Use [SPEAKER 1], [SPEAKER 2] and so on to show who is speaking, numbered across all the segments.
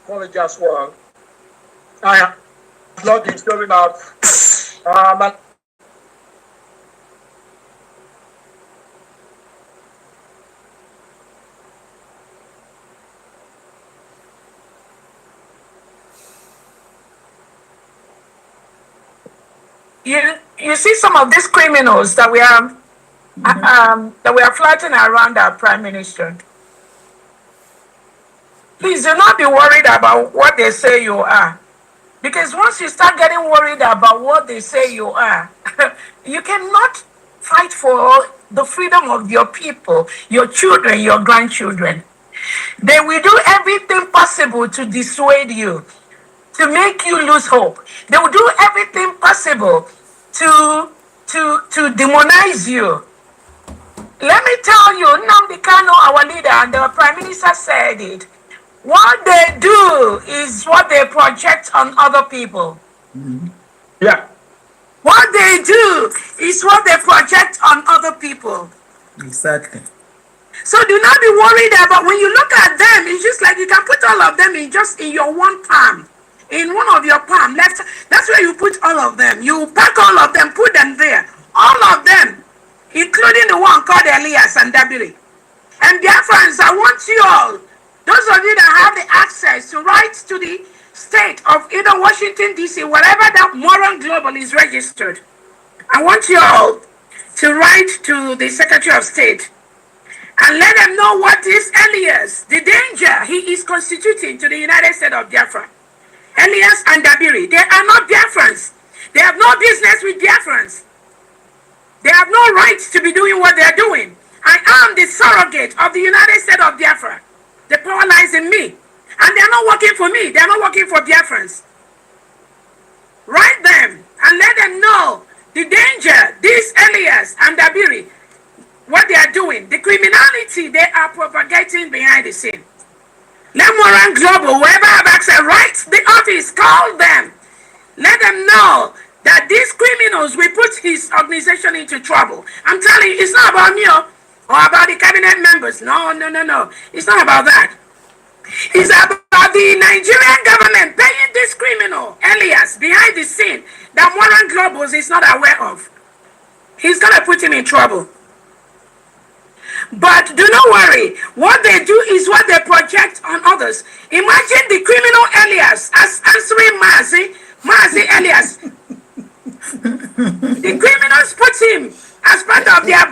[SPEAKER 1] college as well. I have not been showing up. And
[SPEAKER 2] you see some of these criminals that we are flying around our prime minister. Please do not be worried about what they say you are. Because once you start getting worried about what they say you are, you cannot fight for the freedom of your people, your children, your grandchildren. They will do everything possible to dissuade you, to make you lose hope. They will do everything possible to demonize you. Let me tell you, Nnamdi Kanu, our leader, and the prime minister said it. What they do is what they project on other people.
[SPEAKER 1] yeah,
[SPEAKER 2] What they do is what they project on other people.
[SPEAKER 3] Exactly.
[SPEAKER 2] So do not be worried about when you look at them. It's just like you can put all of them in just in your one palm, in one of your palm left. That's where you put all of them. You pack all of them, put them there. All of them, including the one called Elias and Dabiri. And dear friends, I want you all, those of you that have the access to write to the state of either Washington, D.C., wherever that Moron Global is registered, I want you all to write to the Secretary of State and let them know what is Elias, the danger he is constituting to the United States of Biafra. Elias and Dabiri, they are not Biafrans. They have no business with Biafrans. They have no right to be doing what they are doing. I am the surrogate of the United States of Biafra. The power lies in me. And they are not working for me. They are not working for Biafrans. Write them and let them know the danger, this Elias and Dabiri, what they are doing, the criminality they are propagating behind the scene. Let Moran Global, whoever have access, write the office, call them. Let them know that these criminals will put his organization into trouble. I'm telling you, it's not about me or about the cabinet members. No. It's not about that. It's about the Nigerian government paying this criminal, Elias, behind the scene that Moran Global is not aware of. He's going to put him in trouble. But do not worry. What they do is what they project on others. Imagine the criminal Elias as answering Mazi Elias. The criminals put him as part of their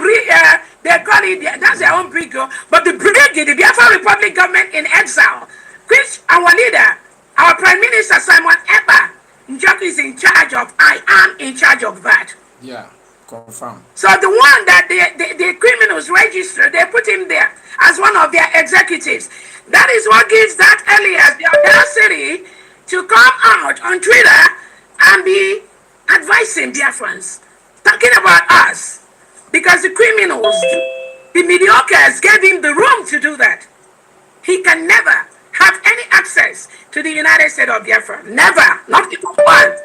[SPEAKER 2] they call it, that's their own brigade, but the brigade, the Biafra Republic government in exile, which our leader, our Prime Minister Simon Ekpa Njoku is in charge of. I am in charge of that.
[SPEAKER 3] Yeah, confirm.
[SPEAKER 2] So the one that the criminals register, they put him there as one of their executives. That is what gives that Elias the audacity to come out on Twitter and be advising Biafrans, talking about us. Because the criminals, the mediocres, gave him the room to do that. He can never have any access to the United States of Biafra. Never, not even one.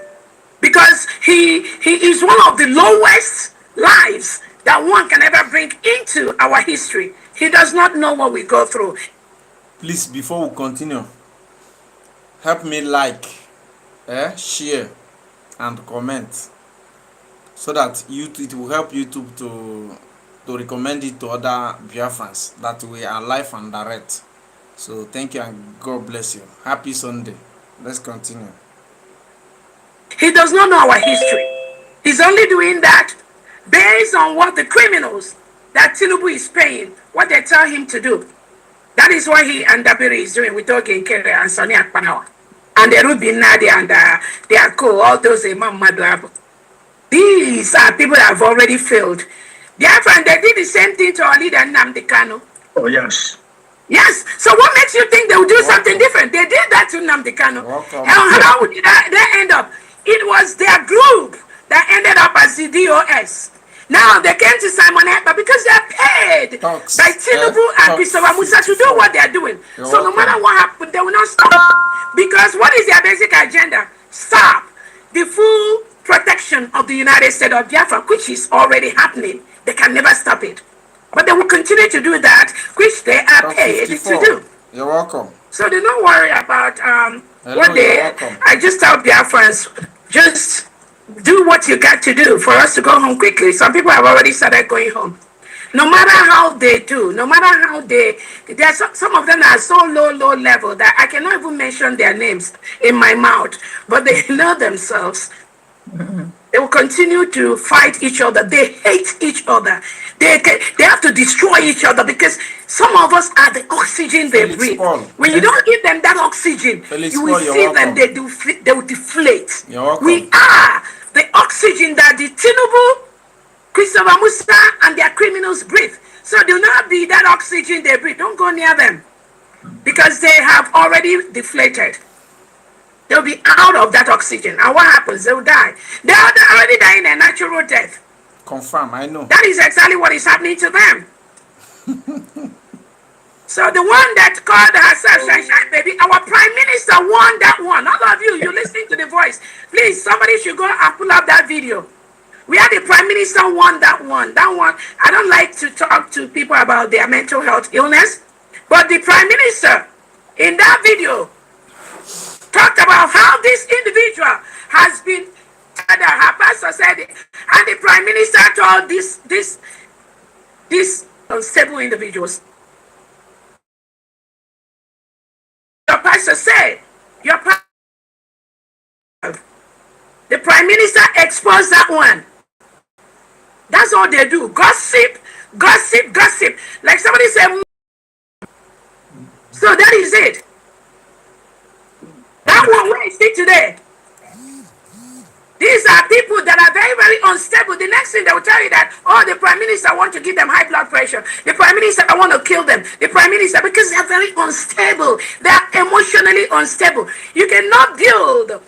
[SPEAKER 2] Because he is one of the lowest lives that one can ever bring into our history. He does not know what we go through.
[SPEAKER 3] Please, before we continue, help me like, share, and comment, so that it will help YouTube to recommend it to other Biafrans that we are live and direct. So thank you and God bless you. Happy Sunday. Let's continue.
[SPEAKER 2] He does not know our history. He's only doing that based on what the criminals that Tinubu is paying, what they tell him to do. That is what he and Dabiri is doing with Oge Nkere and Sonny Akpanawa. And the Ruben Nadi and they are cool, all those Imam Madlab. These are people that have already failed. Therefore, they did the same thing to our leader Nnamdi Kanu.
[SPEAKER 1] oh yes.
[SPEAKER 2] Yes. So what makes you think they will do something different? They did that to Nnamdi Kanu.
[SPEAKER 3] Welcome.
[SPEAKER 2] And how did they end up? It was their group that ended up as the DOS. Now they came to Simon Ekpa because they're paid by Tinubu and Christopher Musa to do what they're doing. So no matter what happens, they will not stop. Because what is their basic agenda? Stop the full protection of the United States of Biafra, which is already happening. They can never stop it. But they will continue to do that, which they are paid to do.
[SPEAKER 3] You're welcome.
[SPEAKER 2] So do not worry about
[SPEAKER 3] Hello,
[SPEAKER 2] what
[SPEAKER 3] you're
[SPEAKER 2] they.
[SPEAKER 3] welcome.
[SPEAKER 2] I just tell Biafrans, just do what you got to do for us to go home quickly. Some people have already started going home. No matter how they do, no matter how there are some of them are so low level that I cannot even mention their names in my mouth, but they know themselves. They will continue to fight each other. They hate each other. They have to destroy each other because some of us are the oxygen they
[SPEAKER 3] Felix
[SPEAKER 2] breathe.
[SPEAKER 3] Paul.
[SPEAKER 2] When you don't give them that oxygen,
[SPEAKER 3] Felix
[SPEAKER 2] you will
[SPEAKER 3] Paul, you're
[SPEAKER 2] see them,
[SPEAKER 3] welcome.
[SPEAKER 2] they will deflate.
[SPEAKER 3] You're welcome.
[SPEAKER 2] We are the oxygen that the Tinubu, Christopher Musa, and their criminals breathe. So do not be that oxygen they breathe. Don't go near them because they have already deflated. They'll be out of that oxygen. And what happens? They'll die. They're already dying a natural death.
[SPEAKER 3] Confirm, I know.
[SPEAKER 2] That is exactly what is happening to them. So the one that called herself Sunshine Baby, our Prime Minister won that one. All of you listening to the voice, please, somebody should go and pull up that video. We had the Prime Minister won that one. That one, I don't like to talk to people about their mental health illness, but the Prime Minister in that video talked about how this individual has been, her pastor said it, and the Prime Minister told these unstable individuals, your pastor said, the Prime Minister exposed that one. That's all they do. Gossip, gossip, gossip. Like somebody said, so that is it. That one, where is it today? These are people that are very, very unstable. The next thing they will tell you that, oh, the Prime Minister want to give them high blood pressure. The Prime Minister want to kill them. The Prime Minister, because they are very unstable. They are emotionally unstable. You cannot build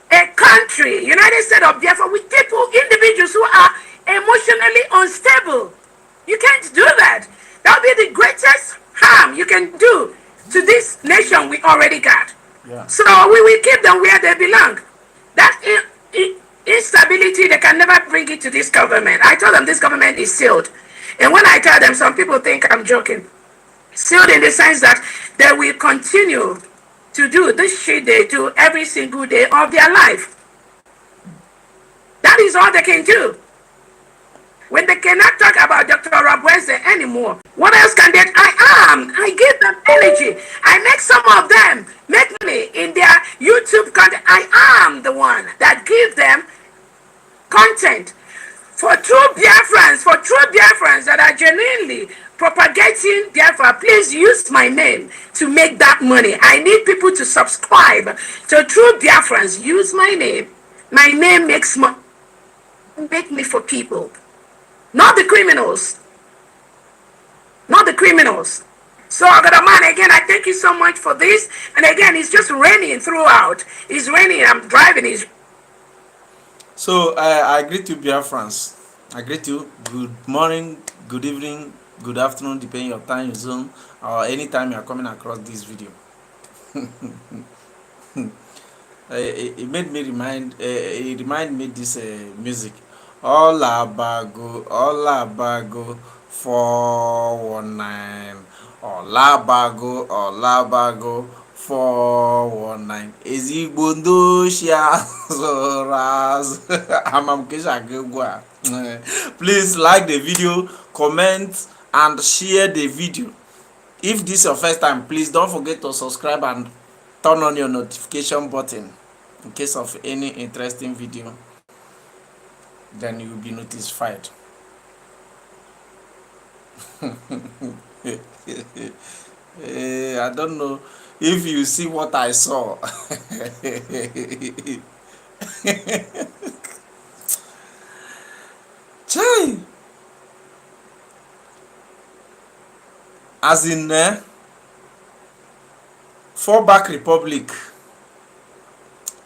[SPEAKER 2] a country, United States of Biafra, with people, individuals who are emotionally unstable. You can't do that. That would be the greatest harm you can do to this nation we already got.
[SPEAKER 3] Yeah.
[SPEAKER 2] So we will keep them where they belong. That instability, they can never bring it to this government. I told them this government is sealed. And when I tell them, some people think I'm joking. Sealed in the sense that they will continue to do this shit they do every single day of their life. That is all they can do. When they cannot talk about Dr. Rabweze anymore, what else can they? I give them energy. I make some of them make money in their YouTube content. I am the one that give them content. For true Biafrans that are genuinely propagating Biafra, please use my name to make that money. I need people to subscribe to true Biafrans. Use my name. My name makes make me for people. Not the criminals. Not the criminals. So, man, again, I thank you so much for this. And again, it's just raining throughout. It's raining. I'm driving.
[SPEAKER 3] So I greet you, Biafrans. I greet you. Good morning, good evening, good afternoon, depending on your time zone or anytime you are coming across this video. It made me remind me this music. All abago 419. All abago 419. Ezigbo ndị oshi azụrụ azụ. Amamkesha agagwa. Please like the video, comment and share the video. If this is your first time, please don't forget to subscribe and turn on your notification button in case of any interesting video. Then you will be notified. I don't know if you see what I saw. Chai. As in Fallback Republic,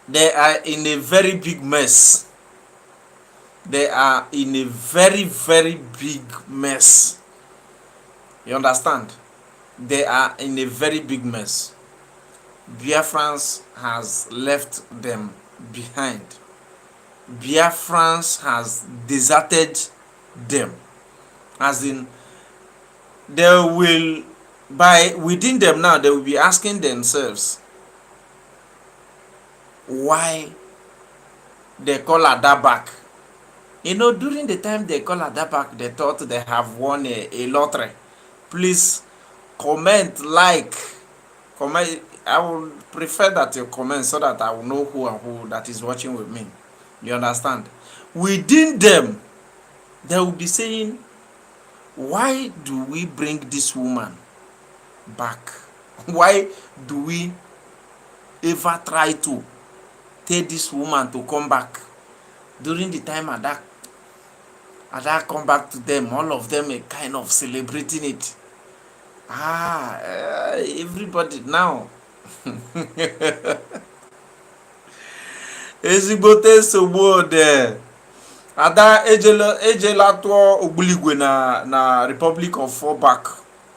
[SPEAKER 3] they are in a very big mess. They are in a very, very big mess. You understand? They are in a very big mess. Biafrans has left them behind. Biafrans has deserted them. As in, they will by within them now, they will be asking themselves why they call Ada back. During the time they call Ada back, they thought they have won a lottery. Please comment, like, comment. I would prefer that you comment so that I will know who and who that is watching with me. You understand? Within them, they will be saying, why do we bring this woman back? Why do we ever try to tell this woman to come back? During the time Ada come back to them, all of them are kind of celebrating it. Everybody now. Ezigbote nsogbu de Ada ejela tụọ ogbuligwe na Republic of Fallback.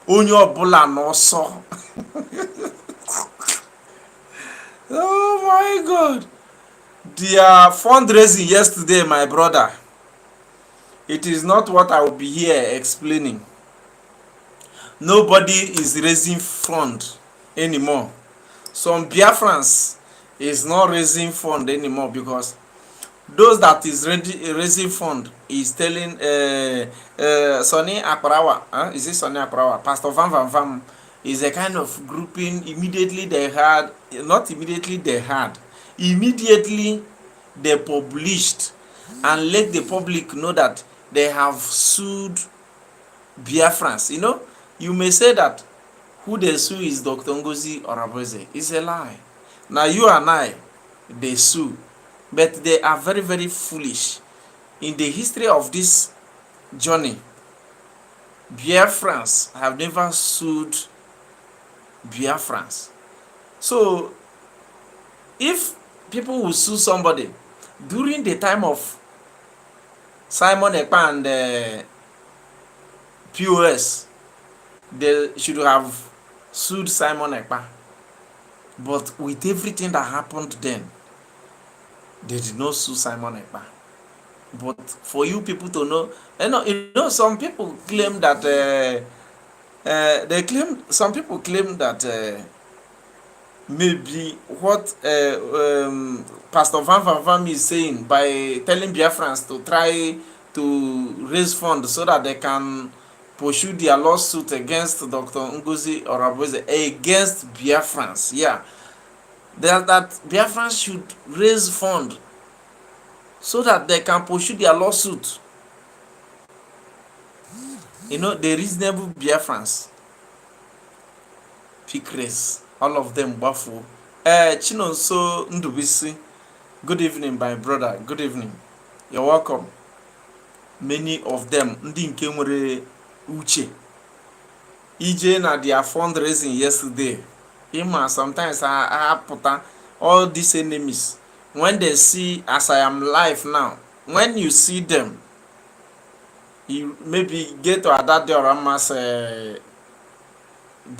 [SPEAKER 3] Onye ọbụla n'ọsọ. Oh my God. Their fundraising yesterday, my brother, it is not what I will be here explaining. Nobody is raising fund anymore. Some Biafrans is not raising fund anymore because those that is raising fund is telling Sonny Akparawa, is it Sonny Akparawa? Pastor Van is a kind of grouping. Immediately they published and let the public know that they have sued Biafrans. You may say that who they sue is Dr. Ngozi Oraboze. It's a lie. Now you and I, they sue, but they are very, very foolish. In the history of this journey, Biafrans have never sued Biafrans. So if people will sue somebody during the time of Simon Ekpa and POS, they should have sued Simon Ekpa. But with everything that happened then, they did not sue Simon Ekpa. But for you people to know, some people claim that some people claim that maybe what Pastor Van is saying by telling Biafrans to try to raise funds so that they can pursue their lawsuit against Dr. Ngozi Oraboze against Biafrans. Yeah, that Biafrans should raise funds so that they can pursue their lawsuit. The reasonable Biafrans pick race. All of them baffle. Chinonso Ndubisi, good evening, my brother. Good evening. You're welcome. Many of them, ndị nke nwere uche, ije na their fundraising yesterday. Sometimes I put all these enemies, when they see as I am live now, when you see them, you maybe get to Adade Orama's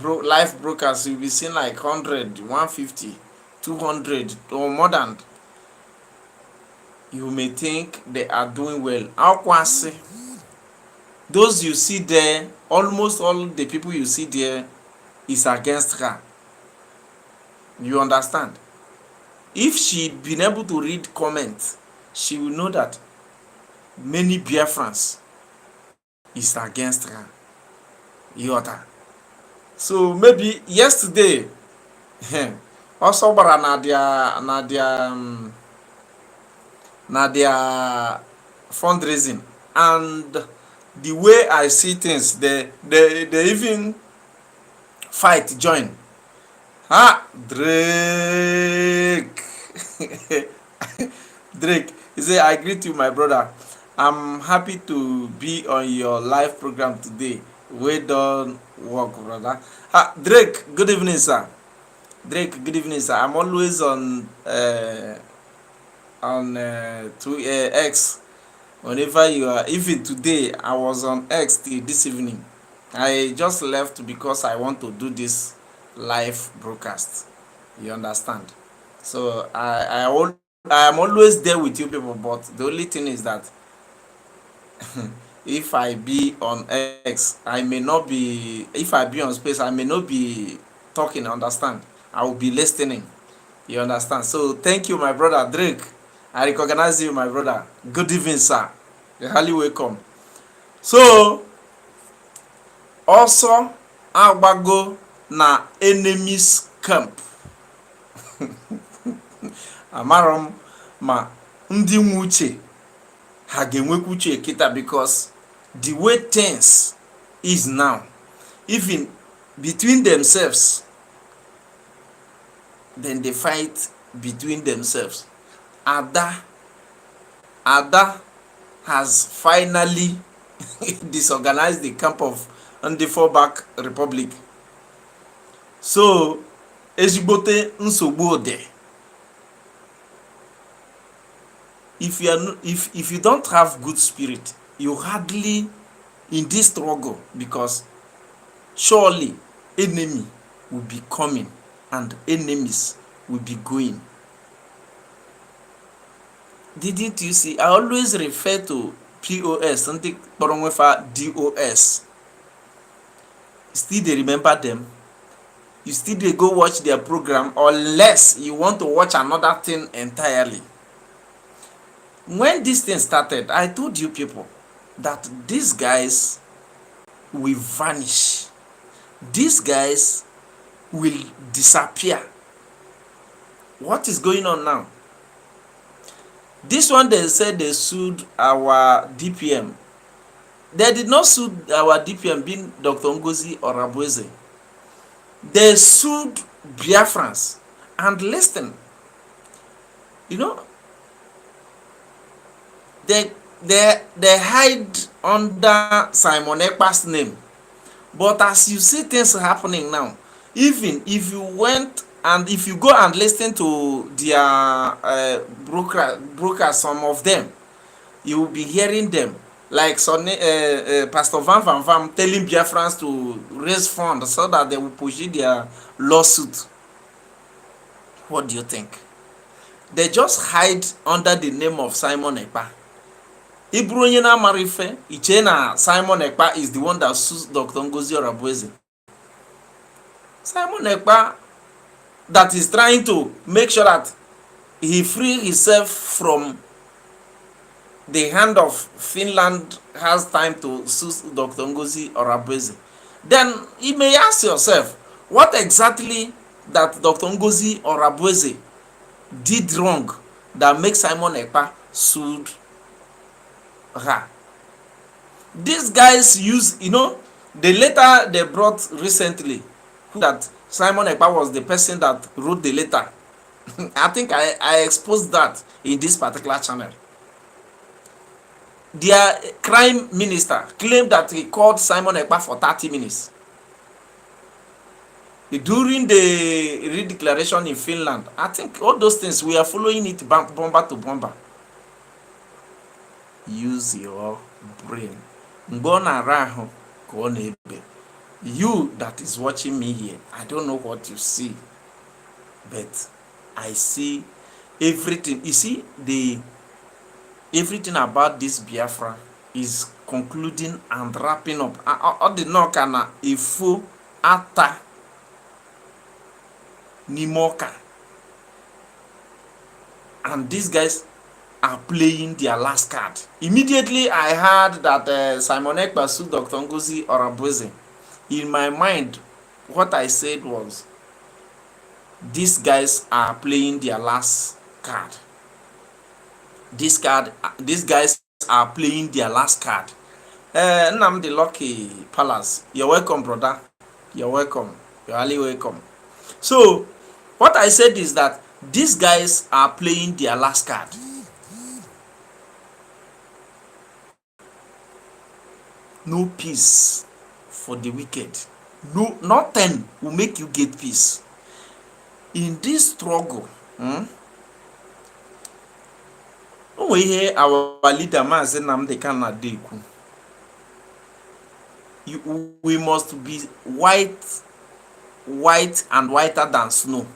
[SPEAKER 3] live brokers, you'll be seeing like 100, 150, 200 or more than. You may think they are doing well. Akwasi, those you see there, almost all the people you see there is against her. You understand? If she'd been able to read comments, she will know that many Biafrans is against her. Yota. So maybe yesterday, also bara na their fundraising, and the way I see things, they even fight join. Drake. Drake, he say, I greet you, my brother. I'm happy to be on your live program today. We don't work, brother. Drake, good evening, sir. Drake, good evening, sir. I'm always on X. Whenever you are, even today, I was on X till this evening. I just left because I want to do this live broadcast. You understand? So I am always there with you people, but the only thing is that if I be on X, I may not be, if I be on space, I may not be talking, understand? I will be listening. You understand? So thank you, my brother Drake. I recognize you, my brother. Good evening, sir. You're highly welcome. So also agbago na enemies camp. Amarom ma ndị nwe uche ha ga-enwekwa uche kịta, because the way things is now, even between themselves, then they fight between themselves. Ada has finally disorganized the camp of ndị fallback republic. So ezigbote nsogbu dị. If you don't have good spirit, you hardly in this struggle, because surely enemy will be coming and enemies will be going. Didn't you see? I always refer to POS, something DOS. Still they remember them? You still they go watch their program, unless you want to watch another thing entirely. When this thing started, I told you people that these guys will vanish. These guys will disappear. What is going on now? This one, they said they sued our DPM. They did not sue our DPM, being Dr. Ngozi Orabueze. They sued Biafrans. And listen, you know, they hide under Simon Ekpa's name. But as you see things happening now, even if you went and if you go and listen to their brokers, some of them, you will be hearing them like Pastor Van telling Biafrans to raise funds so that they will push their lawsuit. What do you think? They just hide under the name of Simon Ekpa. Ibru onye na-amara ife, iche na Simon Ekpa is the one that sues Dr. Ngozi Orabueze. Simon Ekpa that is trying to make sure that he free himself from the hand of Finland, has time to sue Dr. Ngozi Orabueze. Then you may ask yourself, what exactly that Dr. Ngozi Orabueze did wrong that makes Simon Ekpa sued her? These guys use, you know, the letter they brought recently, that Simon Ekpa was the person that wrote the letter. I think I exposed that in this particular channel. Their crime minister claimed that he called Simon Ekpa for 30 minutes. During the redeclaration in Finland, I think all those things, we are following it bomber to bomber. Use your brain. You that is watching me here, I don't know what you see, but I see everything. You see, everything about this Biafra is concluding and wrapping up. All the Nokana Ifo Ata Nimoka, and these guys are playing their last card. Immediately I heard that Simon Ekpa sued Dr. Ngozi Orabueze. In my mind, what I said was, these guys are playing their last card. These guys are playing their last card. Nnamdi Lucky Palace, you're welcome, brother. You're welcome. You're highly welcome. So, what I said is that these guys are playing their last card. No peace for the wicked. No, nothing will make you get peace. In this struggle, we hear our leader Mazi Nnamdi Kanu Adekwu. We must be white and whiter than snow.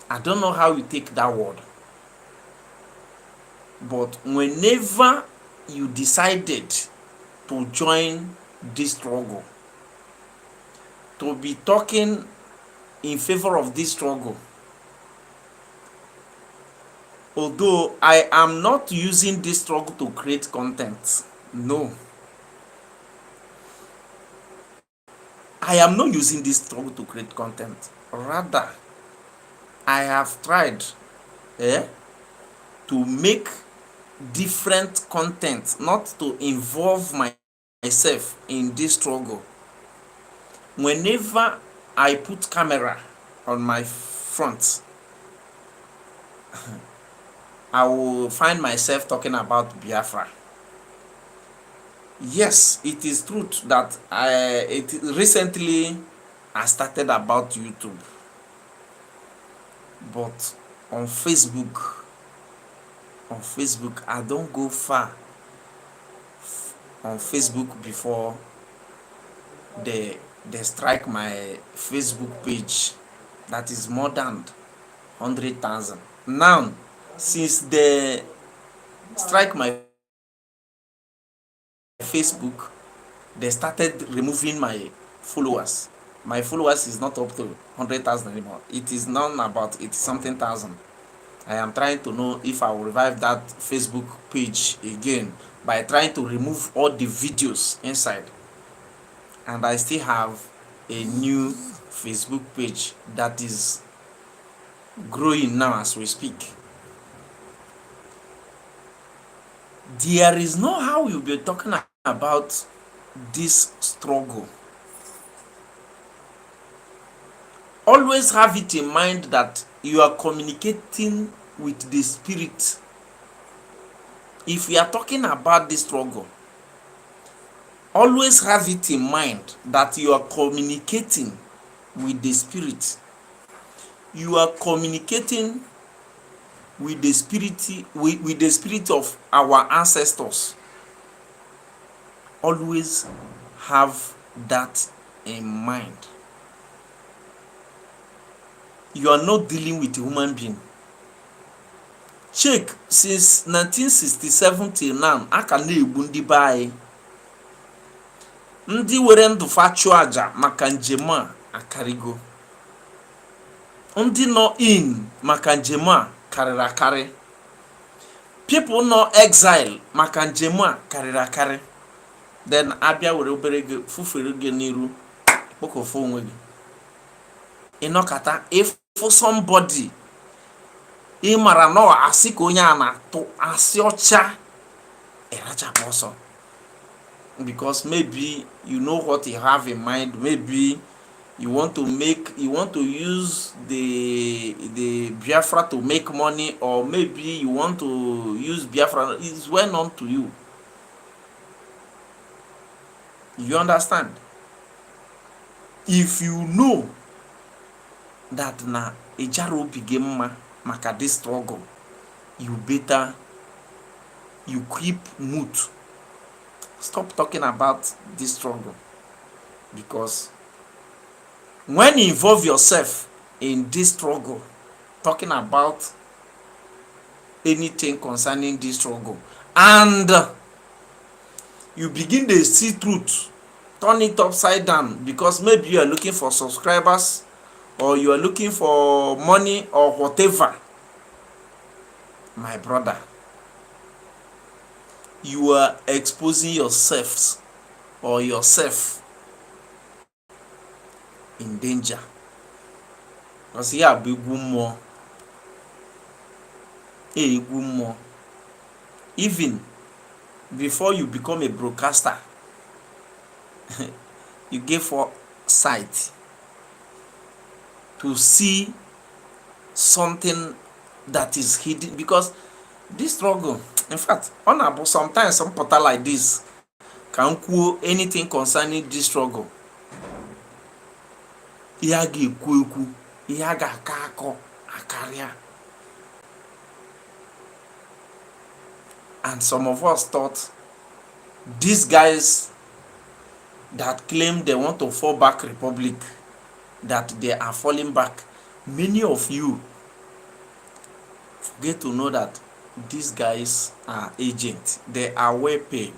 [SPEAKER 3] I don't know how you take that word, but whenever you decided to join this struggle, to be talking in favor of this struggle, although I am not using this struggle to create content. No, I am not using this struggle to create content. Rather, I have tried to make different content, not to involve myself in this struggle. Whenever I put camera on my front, I will find myself talking about Biafra. Yes, it is truth that recently I started about YouTube, but on Facebook, I don't go far on Facebook before they strike my Facebook page. That is more than 100,000. Now, since they strike my Facebook, they started removing my followers. My followers is not up to 100,000 anymore. It is now about 80 something thousand. I am trying to know if I will revive that Facebook page again by trying to remove all the videos inside. And I still have a new Facebook page that is growing now as we speak. There is no how you'll be talking about this struggle. Always have it in mind that you are communicating with the spirit. If we are talking about this struggle, always have it in mind that you are communicating with the spirit. You are communicating with the spirit of our ancestors. Always have that in mind. You are not dealing with a human being. Check, since 1967 till now, aka na-egbu ndị be anyị. Ndị were ndụ fa chụọ aja maka njem a akarigo. Ndị nọ in maka njem a karịrị akarị. People nọ exile maka njem a karịrị akarị. Then abịa were obere gị fufere gị n'iru kpokọfọ onwe gị. Ịnọkata ịfụ somebody ị mara nọ asị ka onye a na-atụ asị ọcha ịrachapụ ọsọ, because maybe you know what you have in mind. Maybe you want to use the Biafra to make money, or maybe you want to use Biafra. It's well known to you. You understand? If you know that na ejaro obi mma maka this struggle, you better you keep mute. Stop talking about this struggle, because when you involve yourself in this struggle, talking about anything concerning this struggle, and you begin to see truth, turn it upside down, because maybe you are looking for subscribers, or you are looking for money, or whatever, my brother, you are exposing yourselves or yourself in danger. Because here be more. More. Even before you become a broadcaster, you get foresight to see something that is hidden, because this struggle, in fact, on sometimes some portal like this can quote anything concerning this struggle. And some of us thought these guys that claim they want to fall back republic, that they are falling back. Many of you forget to know that these guys are agents. They are well paid.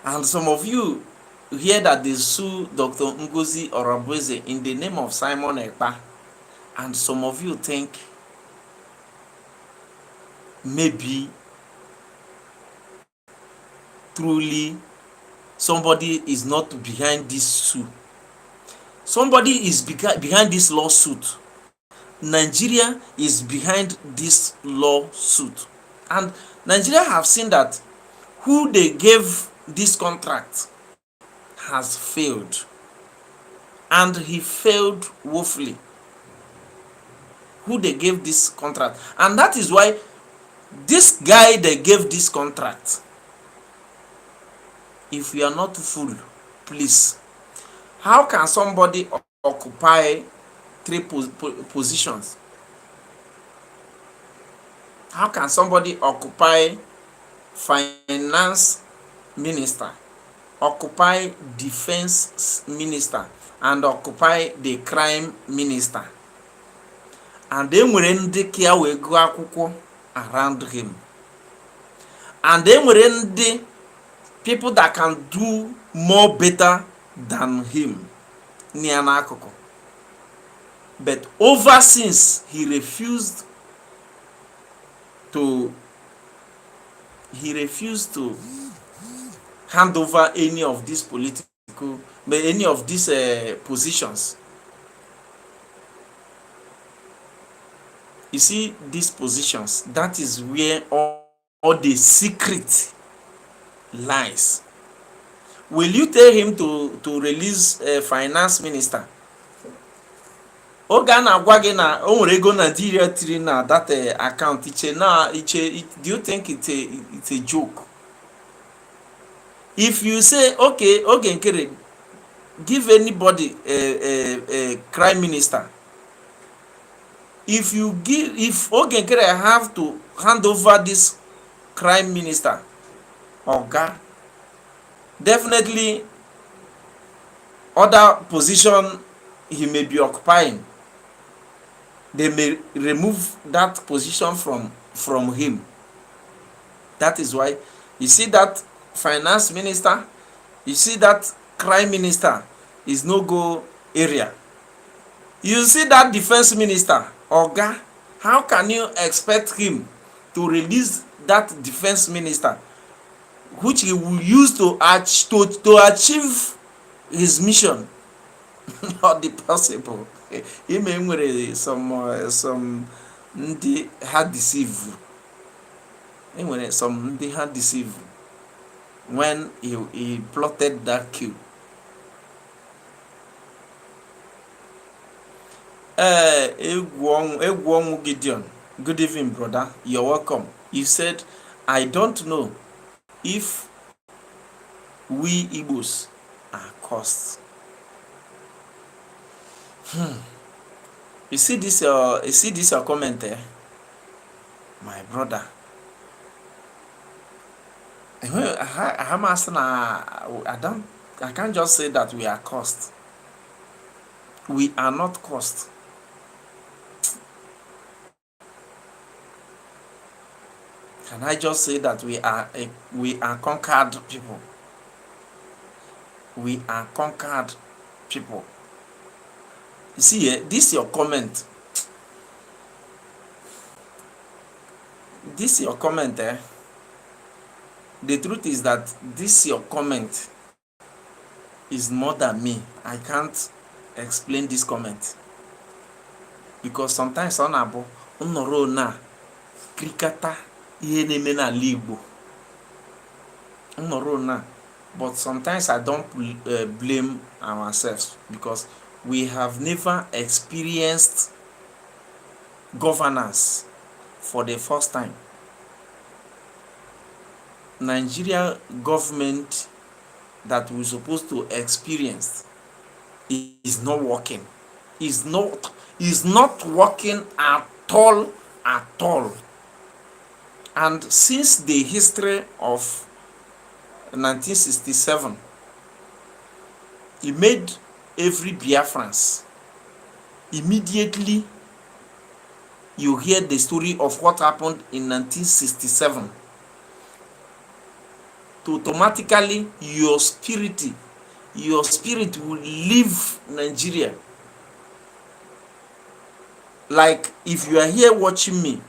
[SPEAKER 3] And some of you hear that they sue Dr. Ngozi Orabueze in the name of Simon Ekpa, and some of you think maybe truly somebody is not behind this suit. Somebody is behind this lawsuit. Nigeria is behind this lawsuit, and Nigeria have seen that who they gave this contract has failed, and he failed woefully. Who they gave this contract, and that is why this guy they gave this contract, if you are not full, please, how can somebody occupy three positions? How can somebody occupy finance minister, occupy defense minister, and occupy the crime minister? And they nwere ndị ka wee gụọ akwụkwọ around him, and they nwere ndị people that can do more better than him near n'akụkụ. But over since he refused to hand over any of these positions. You see these positions, that is where all the secret lies. Will you tell him to release a finance minister? Oga na-agwa gị na o nwere ego Nigeria tiri na that account, do you think it's a joke? If you say okay nkere, give anybody a crime minister, if Oge nkere have to hand over this crime minister, Oga, definitely other position he may be occupying, they may remove that position from him. That is why you see that finance minister, you see that crime minister is no go area. You see that defense minister, Oga, how can you expect him to release that defense minister, which he will use to achieve his mission? Not the possible. He may nwere some ndị ha deceive. Some ndị ha deceive when he plotted that coup. Egwuonwu Gideon, good evening, brother. You're welcome. You said, I don't know if we Igbos are cursed. You see this your comment there, my brother. I can't just say that we are cursed. We are not cursed. Can I just say that we are conquered people? We are conquered people. You see, this your comment. This your comment, eh? The truth is that this your comment is more than me. I can't explain this comment because sometimes on abo unoro na krikata ihe na-eme n'ala Igbo unoro na, but sometimes I don't blame ourselves because we have never experienced governance for the first time. Nigeria government that we're supposed to experience is not working. Is not working at all. And since the history of 1967, it made every Biafrans immediately you hear the story of what happened in 1967, to automatically your spirit will leave Nigeria. Like if you are here watching me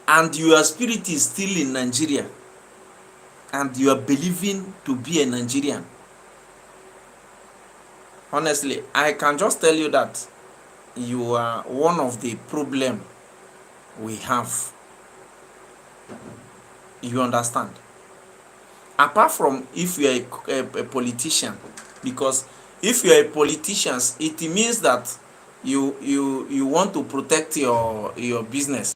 [SPEAKER 3] and your spirit is still in Nigeria and you are believing to be a Nigerian, honestly, I can just tell you that you are one of the problem we have. You understand? Apart from if you are a politician, because if you are a politician, it means that you want to protect your business.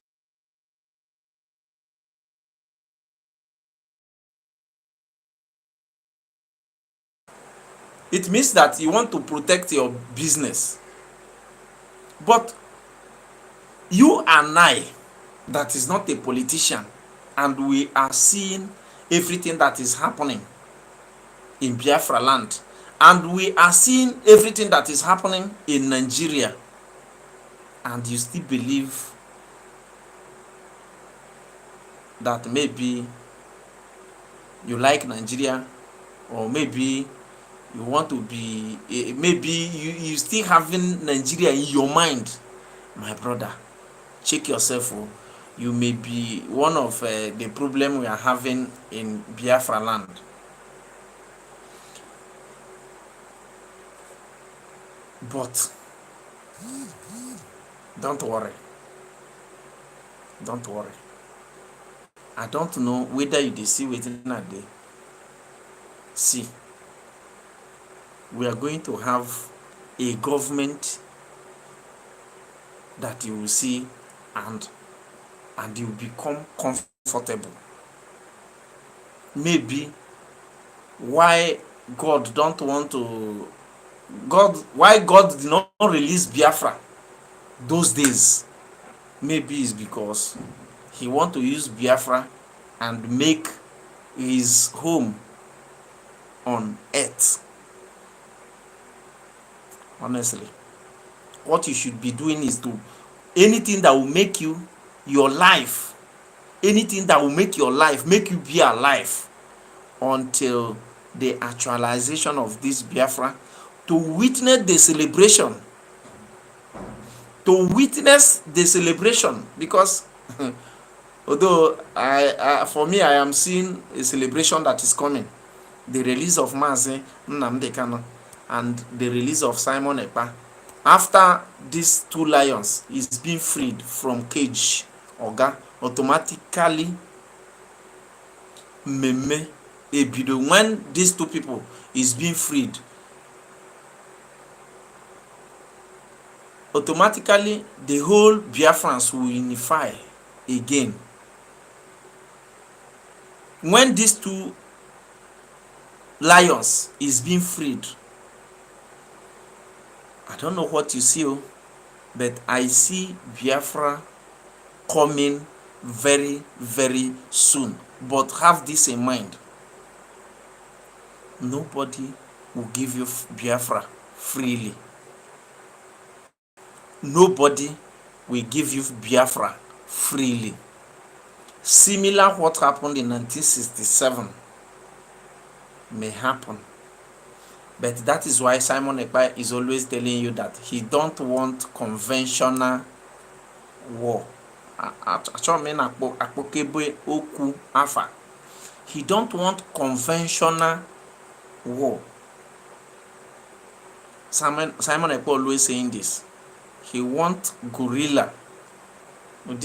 [SPEAKER 3] It means that you want to protect your business. But you and I, that is not a politician, and we are seeing everything that is happening in Biafra land, and we are seeing everything that is happening in Nigeria, and you still believe that maybe you like Nigeria, or maybe you want to be, maybe you still having Nigeria in your mind. My brother, check yourself. Oh. You may be one of the problem we are having in Biafra land. But don't worry. Don't worry. I don't know whether you dey see wetin I dey see. We are going to have a government that you will see and you become comfortable. Maybe why God don't want to why God did not release Biafra those days, maybe it's because he want to use Biafra and make his home on earth. Honestly, what you should be doing is to anything that will make you your life, anything that will make your life, make you be alive until the actualization of this Biafra, to witness the celebration, because although for me, I am seeing a celebration that is coming, the release of Mazi Nnamdi Kanu and the release of Simon Ekpa. After these two lions is being freed from cage, oga, automatically meme ebido. When these two people is being freed, automatically the whole Biafrans will unify again. When these two lions is being freed, I don't know what you see, but I see Biafra coming very, very soon. But have this in mind, nobody will give you Biafra freely. Nobody will give you Biafra freely. Similar what happened in 1967 may happen. But that is why Simon Ekpa is always telling you that he don't want conventional war. He don't want conventional war. Simon Ekpa always saying this. He want guerrilla. In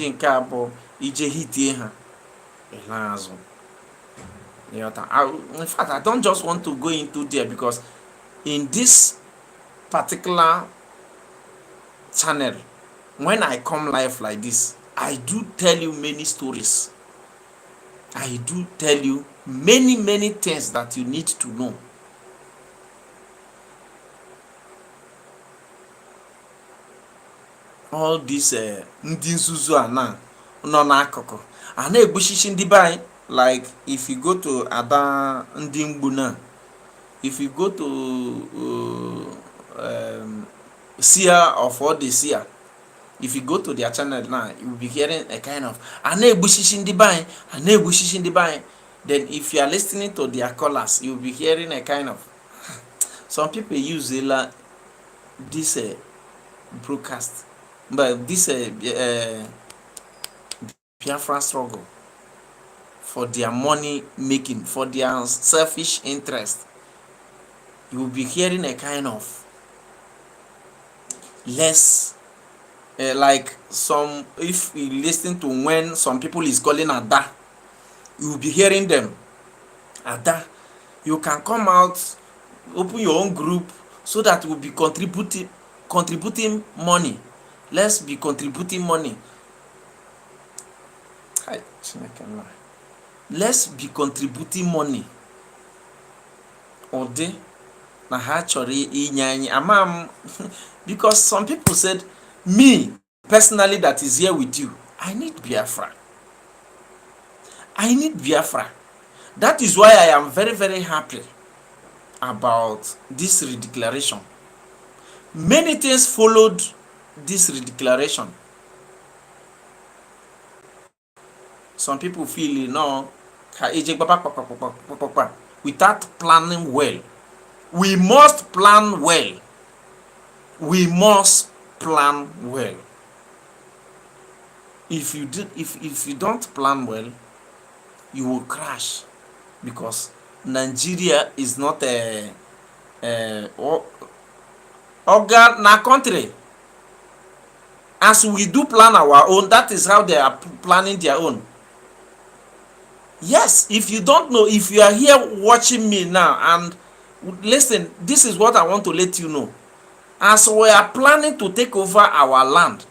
[SPEAKER 3] fact, I don't just want to go into there, because in this particular channel, when I come live like this, I do tell you many stories. I do tell you many, many things that you need to know. All these ndị nzuzu a nọ n'akụkụ a na-egbuchichi ndị be anyị. Like if you go to Ada ndị mgbu na, if you go to seer of all the seer, If you go to their channel now, you will be hearing a kind of Anebushishin Divine, Anebushishin Divine. Then if you are listening to their callers, you will be hearing a kind of some people use this broadcast, but this Biafra struggle for their money making, for their selfish interest. You will be hearing a kind of less like some, if you listen to when some people is calling Ada, you will be hearing them. Ada, you can come out, open your own group so that we'll be contributing money. Let's be contributing money. Let's be contributing money. Ode na ha chọrọ inye anyị ama because some people said, me personally that is here with you, I need Biafra. I need Biafra. That is why I am very, very happy about this redeclaration. Many things followed this redeclaration. Some people feel, without planning well. We must plan well. We must plan well. If you don't plan well, you will crash, because Nigeria is not a organ na country. As we do plan our own, that is how they are planning their own. Yes, if you don't know, if you are here watching me now and listen, this is what I want to let you know. As we are planning to take over our land,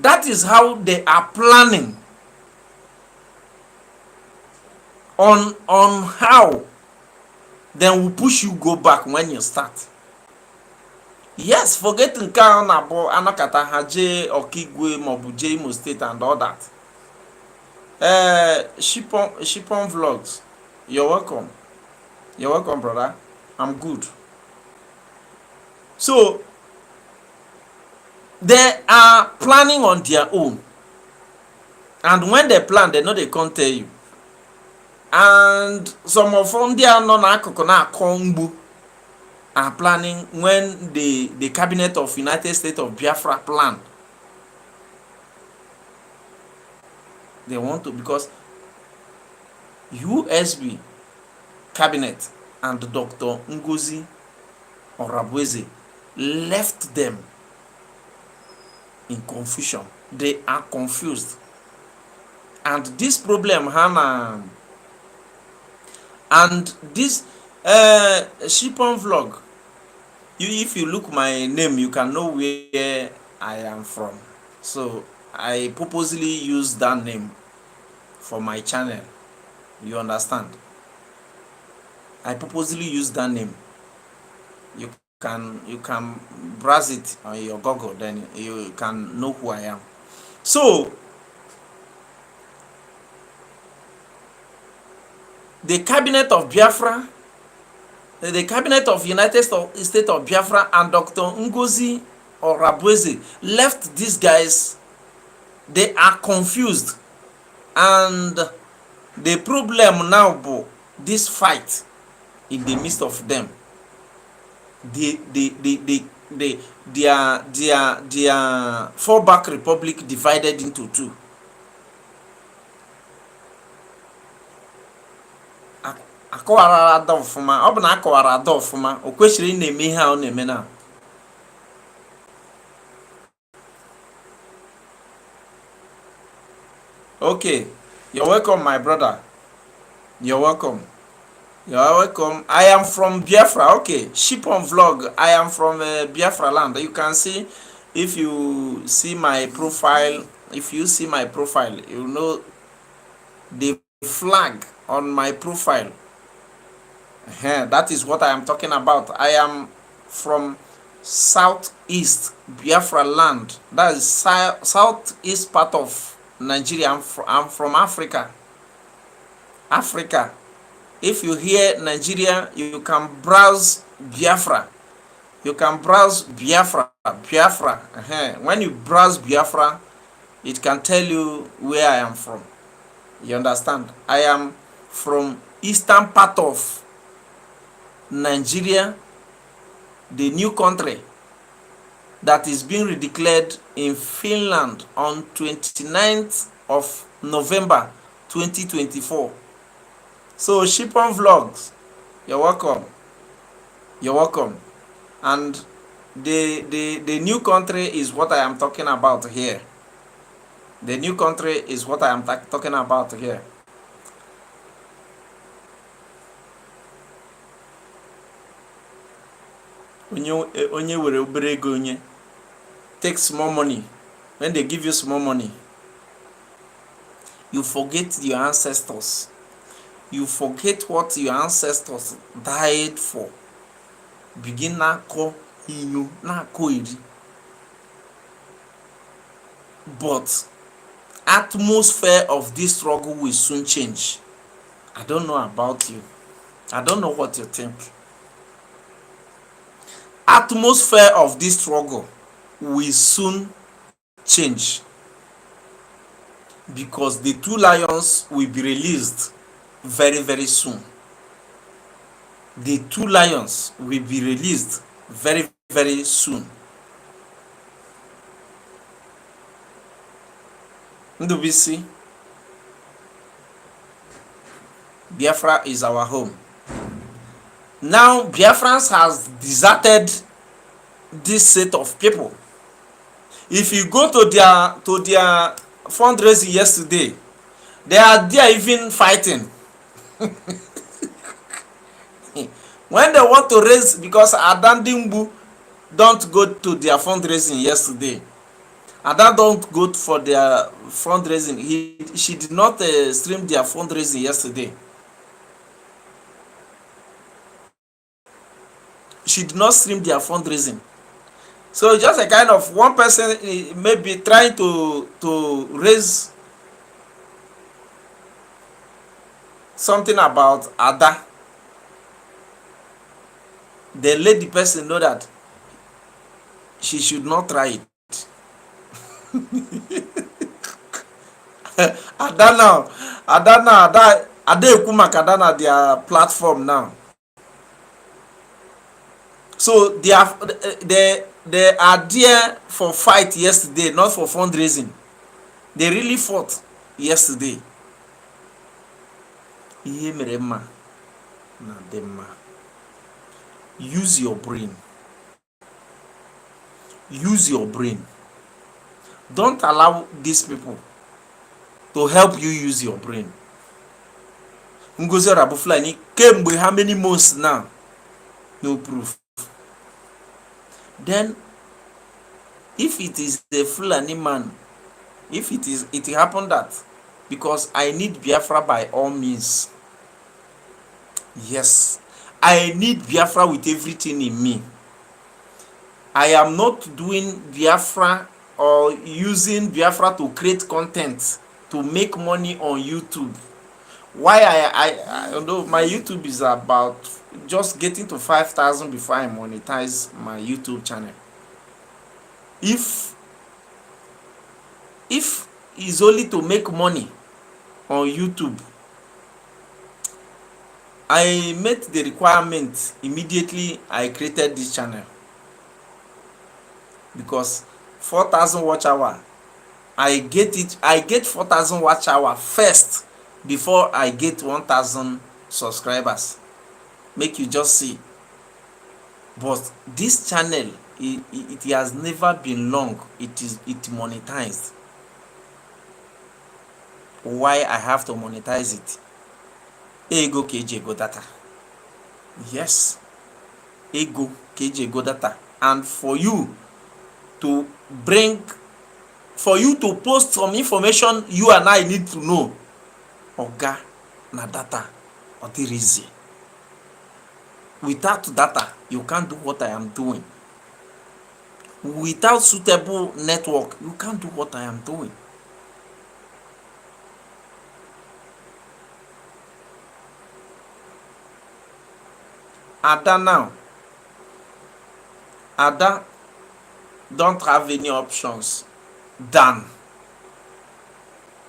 [SPEAKER 3] that is how they are planning on how then will push you go back when you start. Yes, forget nke ahụ na-abụ anakata ha jee Okigwe maọbụ jee Imo State and all that. Shipon Vlogs, you're welcome. You're welcome, brother. I'm good. So they are planning on their own, and when they plan, they know they can't tell you. And some of them, they are not are planning when the cabinet of United States of Biafra plan. They want to, because USB cabinet and Dr. Ngozi Orabweze left them in confusion. They are confused. And this problem, Hannah, and this Shipon Vlog, if you look my name, you can know where I am from. So I purposely use that name for my channel. You understand? I purposely use that name. You can browse it on your Google, then you can know who I am. So the cabinet of Biafra, the cabinet of United States of Biafra and Dr. Ngozi Orabweze left these guys. They are confused, and the problem now, this fight in the midst of them, their fallback republic divided into two. Akọwara ada ọfụma, ọ bụ na akọwara ada ọfụma, o kwesịrị ị na-eme ihe a ọ na-eme na. Okay, you're welcome, my brother. You're welcome. You're welcome. I am from Biafra. Okay, Shipon Vlog. I am from Biafra land. You can see, if you see my profile, you know the flag on my profile. That is what I am talking about. I am from southeast Biafra land. That is southeast part of Nigeria. I'm from Africa. If you hear Nigeria, you can browse Biafra. You can browse Biafra. When you browse Biafra, it can tell you where I am from. You understand? I am from eastern part of Nigeria, the new country that is being redeclared in Finland on 29th of November 2024. So Shipon Vlogs, you're welcome. You're welcome. And the new country is what I am talking about here. The new country is what I am talking about here. Onye were obere ego onye take small money. When they give you small money, you forget your ancestors. You forget what your ancestors died for. Begin na-akọ inyo, na-akọ iri. But atmosphere of this struggle will soon change. I don't know about you. I don't know what you think. Atmosphere of this struggle will soon change because the two lions will be released very, very soon. The two lions will be released very, very soon. Ndubisi, Biafra is our home. Now Biafrans has deserted this set of people. If you go to their fundraising yesterday, they are there even fighting. When they want to raise, because Adan Dimbu don't go to their fundraising yesterday. Adan don't go for their fundraising. She did not stream their fundraising yesterday. She did not stream their fundraising. So just a kind of one person maybe trying to raise something about Ada. They let the person know that she should not try it. Ada Ekumaka na their platform now. So they are there for fight yesterday, not for fundraising. They really fought yesterday. Use your brain. Use your brain. Don't allow these people to help you use your brain. Ngozi Rabufulani came with how many months now? No proof. Then, if it is the Fulani man, if it happened that because I need Biafra by all means. Yes, I need Biafra with everything in me. I am not doing Biafra or using Biafra to create content to make money on YouTube. Why I know my YouTube is about just getting to 5,000 before I monetize my YouTube channel. If it's only to make money on YouTube, I met the requirement immediately I created this channel, because 4,000 watch hour, I get 4,000 watch hour first before I get 1,000 subscribers. Make you just see. But this channel, it has never been long. It monetized. Why I have to monetize it? Ego KJ go data. Yes, Ego KJ go data. And for you to post some information you and I need to know, oga na data or the reason. Without data, you can't do what I am doing. Without suitable network, you can't do what I am doing. Ada now, Ada don't have any options than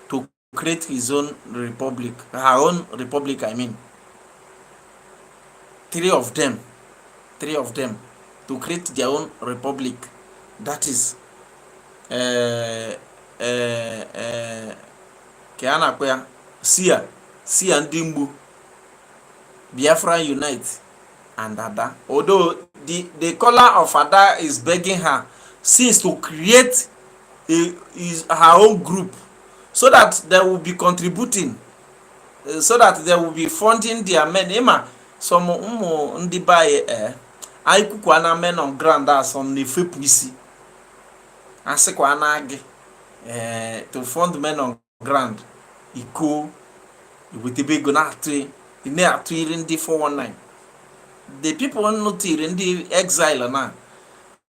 [SPEAKER 3] to create his own republic, her own republic, I mean. Three of them to create their own republic. That is Keanakwea, Sia Ndimbu, Biafra Unite, and Ada. Although the caller of Ada is begging her since to create her own group so that they will be contributing, so that they will be funding their men. Ema some ndị baye anyị kwukwa na men on ground a some na-efepụ isi asịkwa na agị to fund men on ground iko iwetebe ego na-atụ iri ndị 419. The people notiri ndị exile na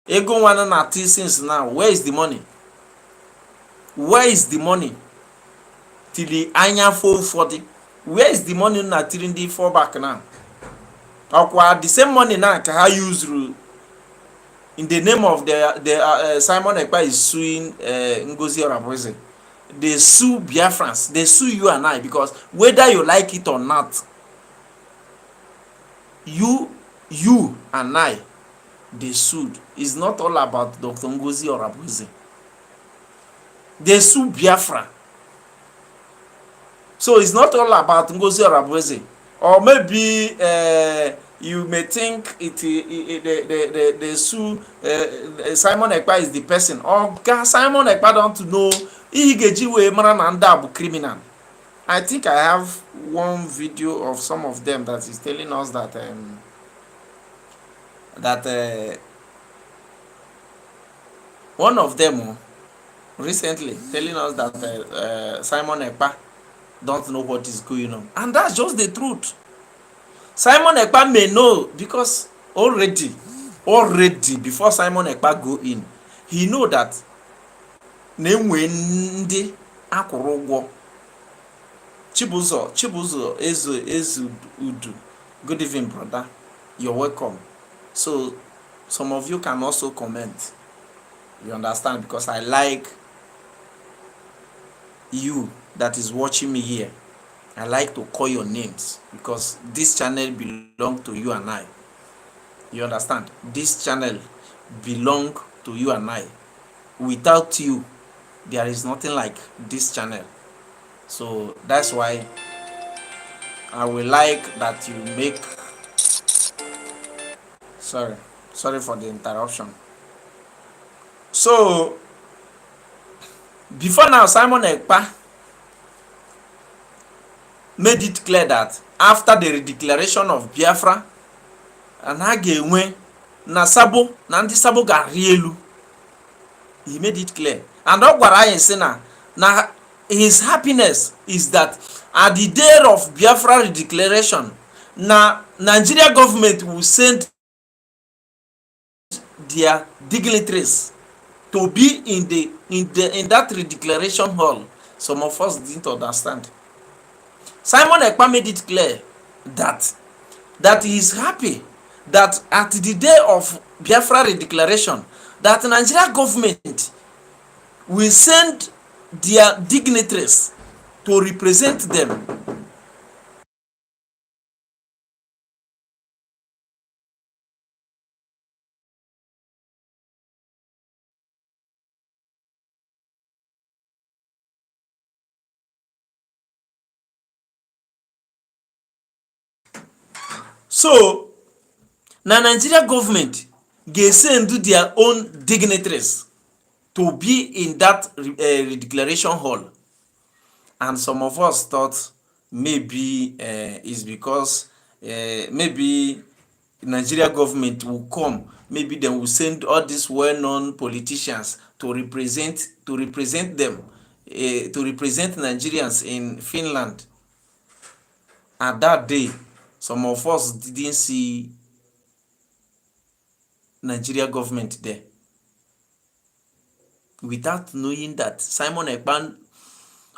[SPEAKER 3] ego nwana na-atụ since now. Where is the money? Where is the money? Till anya for 40. Where is the money na tiri ndị fall back now? Okwa the same money na ka ha use in the name of the Simon Ekpa is suing Ngozi Orabueze. They sue Biafrans, they sue you and I, because whether you like it or not, you and I, they sued. It's not all about Dr. Ngozi Orabueze. They sue Biafra. So it's not all about Ngozi Orabueze. Or maybe you may think the sue Simon Ekpa is the person. Or Simon Ekpa don't know Igejiwe Marananda criminal. I think I have one video of some of them that is telling us that one of them recently telling us that Simon Ekpa don't know what is going on, and that's just the truth. Simon Ekpa may know because already before Simon Ekpa go in, he know that na-enwe ndị akwụrụ ụgwọ. Chibuzo Ezu Udu, good evening brother, you're welcome. So some of you can also comment, you understand, because I like you that is watching me here. I like to call your names because this channel belong to you and I. You understand? This channel belong to you and I. Without you, there is nothing like this channel. So that's why I will like that you make. Sorry for the interruption. So before now, Simon Ekpa made it clear that after the declaration of Biafra, and again na Sabo na ndị Sabo ga-arị elu, he made it clear. And ọ gwara anyị sị na his happiness is that at the day of Biafra declaration, na Nigeria government will send their dignitaries to be in that declaration hall. Some of us didn't understand. Simon Ekpa made it clear that he is happy that at the day of Biafra declaration, that Nigeria government will send their dignitaries to represent them. So, na Nigeria government they send their own dignitaries to be in that declaration hall. And some of us thought maybe it's because maybe Nigeria government will come, maybe they will send all these well-known politicians to represent them, to represent Nigerians in Finland. At that day, some of us didn't see Nigeria government there, without knowing that Simon Ekpa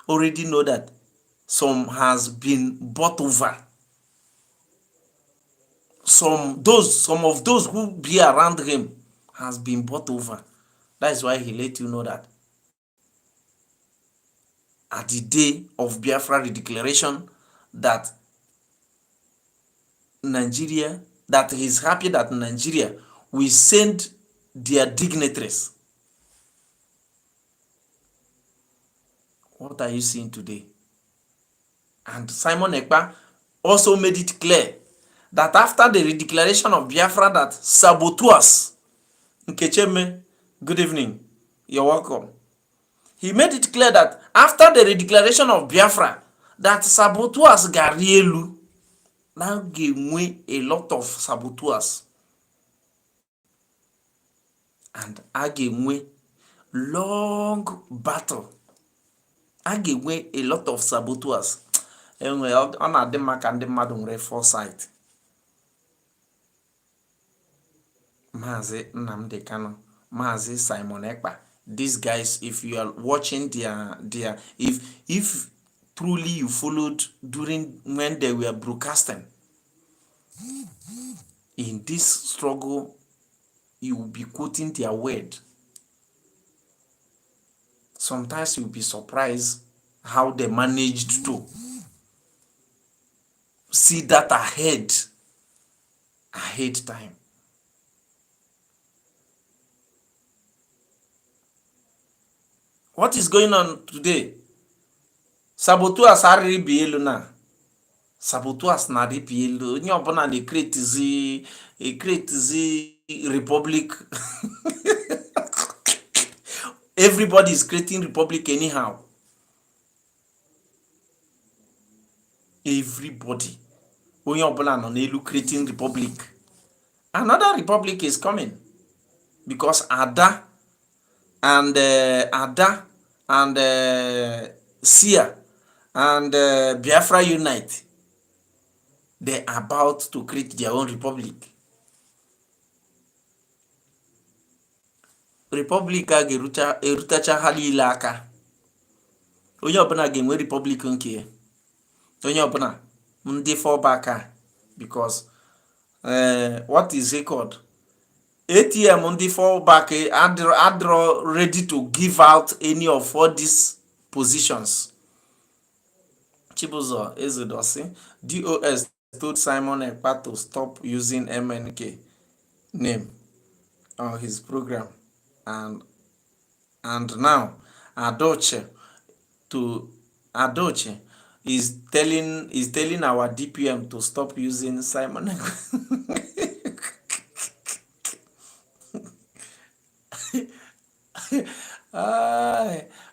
[SPEAKER 3] already know that some has been bought over. Some of those who be around him has been bought over. That is why he let you know that at the day of Biafra redeclaration, that Nigeria, that he's happy that Nigeria will send their dignitaries. What are you seeing today? And Simon Ekpa also made it clear that after the redeclaration of Biafra, that saboteurs, Nkecheme, good evening, you're welcome. He made it clear that after the redeclaration of Biafra, that saboteurs Garielu, now gave me a lot of saboteurs. And a ga-enwe long battle. A ga-enwe a lot of saboteurs. Enwe ọ na-adị mma ka ndị mmadụ nwere foresight. Maazị Nnamdi Kanu, Maazị Simon Ekpa, these guys, if you are watching their if truly you followed during when they were broadcasting in this struggle, you will be quoting their word. Sometimes you'll be surprised how they managed to see that ahead time. What is going on today? Saboteurs are elu na. Saboteurs na elu. Onye ọbụla na-create republic. Everybody is creating republic anyhow. Everybody. Onye ọbụla nọ n'elu creating republic. Another republic is coming because Ada and Sia and Biafra Unite, they're about to create their own republic. Republic a ga-erutacha ha niile aka. Onye ọbụla ga-enwe republic nke ya. Onye ọbụla ndị fallback because what is it called? ATM ndị fallback are ready to give out any of all these positions. Chibuzo Ezedosi, DOS told Simon Ekpa to stop using MNK name on his program, and now Adoche is telling our DPM to stop using Simon Ekpa.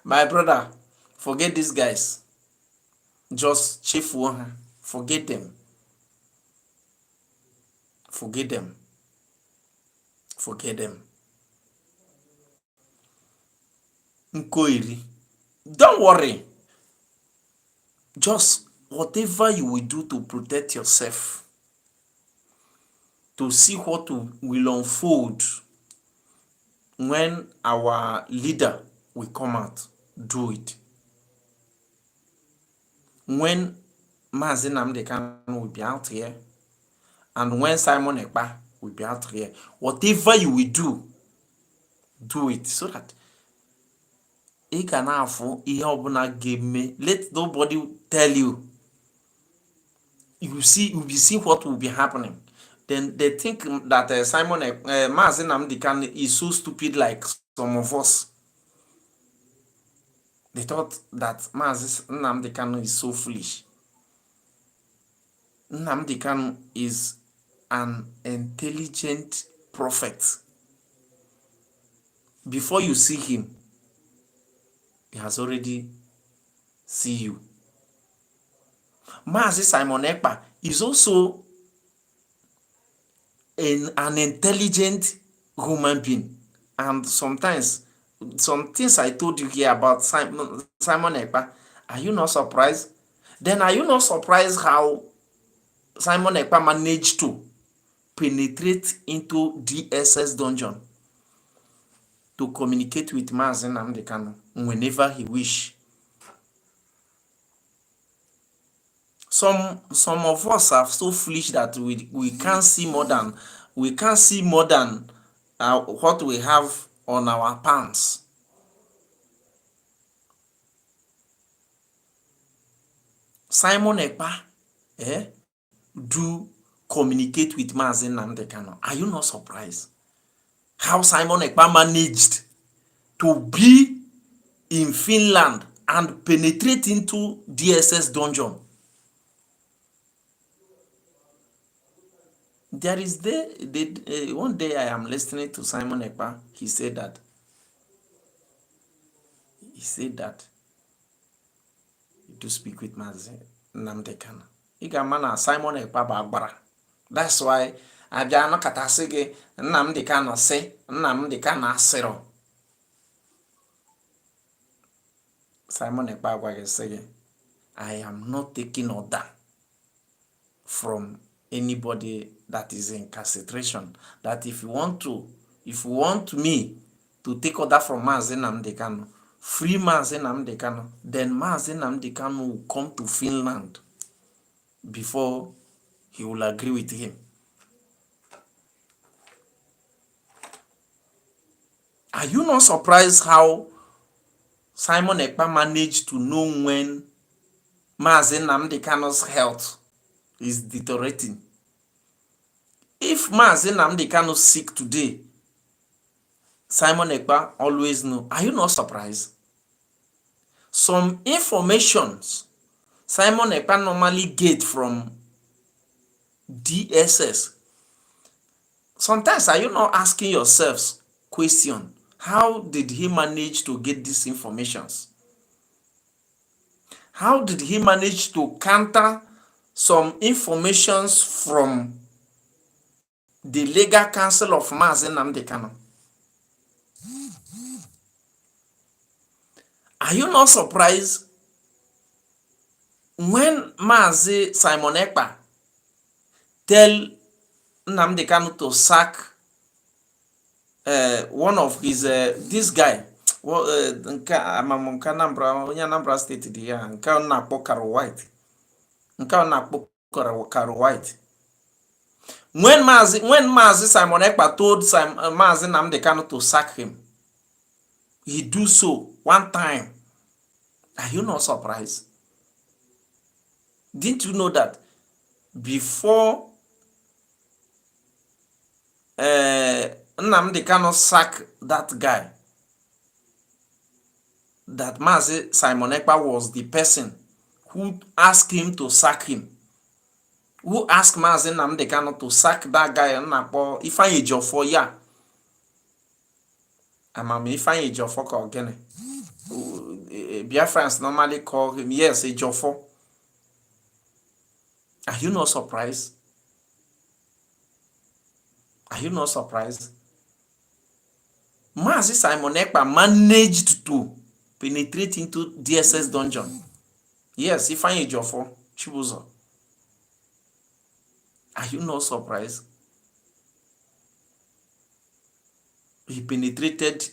[SPEAKER 3] My brother, forget these guys. Just chief one, forget them. Nkoiri, don't worry. Just whatever you will do to protect yourself, to see what will unfold when our leader will come out, do it. When Maazị Nnamdi Kanu will be out here, and when Simon Ekpa will be out here, whatever you will do it, so that ị ga na-afụ ihe ọbụla ga-eme. Let nobody tell you. You will see what will be happening. Then they think that Maazị Nnamdi Kanu is so stupid like some of us. They thought that Maazị Nnamdi Kanu is so foolish. Nnamdi Kanu is an intelligent prophet. Before you see him, he has already seen you. Maazị Simon Ekpa is also an intelligent human being, and sometimes some things I told you here about Simon Ekpa, are you not surprised? Then are you not surprised how Simon Ekpa managed to penetrate into DSS dungeon to communicate with Maazị Nnamdi Kanu whenever he wish? Some of us are so foolish that we can't see more than what we have on our palms. Simon Ekpa do communicate with Mazi Nnamdi Kanu. Are you not surprised how Simon Ekpa managed to be in Finland and penetrate into DSS dungeon? There is one day I am listening to Simon Ekpa. He said that to speak with Mazi Nnamdi Kanu. Ị ga-ama na Simon Ekpa bụ agbara. That's why abịa anọkọtasị gị Nnamdi Kanu sị Nnamdi Kanu asịrọ. Simon Ekpa agwaghị sị gị, I am not taking order from anybody that is in castration. That if you want me to take order from Mazi Nnamdi Kanu, free Mazi Nnamdi Kanu, then Mazi Nnamdi Kanu will come to Finland before he will agree with him. Are you not surprised how Simon Ekpa managed to know when Mazi Nnamdi Kanu's health is deteriorating? If Mazi Nnamdi Kanu is sick today, Simon Ekpa always know. Are you not surprised? Some informations Simon Ekpa normally get from DSS. Sometimes are you not asking yourselves question? How did he manage to get these informations? How did he manage to counter some informations from the legal counsel of Mazi Nnamdi Kanu? Are you not surprised when Mazi Simon Ekpa tell Nnamdi Kanu to sack one of his this guy, nke Anambra State dị ya, nke ọ na-akpọ Caro White. When Mazi Simon Ekpa told Mazi Nnamdi Kanu to sack him, he do so one time. Are you not surprised? Didn't you know that before Nnamdi Kanu sack that guy, that Mazi Simon Ekpa was the person who asked him to sack him? Who asked Mazi Nnamdi Kanu to sack that guy? Ifeanyi Ejiofor, yeah. Ifeanyi Ejiofor ka ogene. Biafrans normally call him, yes, Ejiofor. Are you not surprised? Are you not surprised? Mazi Simon Ekpa managed to penetrate into DSS dungeon. Yes, Ifeanyi Ejiofor, Chibuzo. Are you not surprised? He penetrated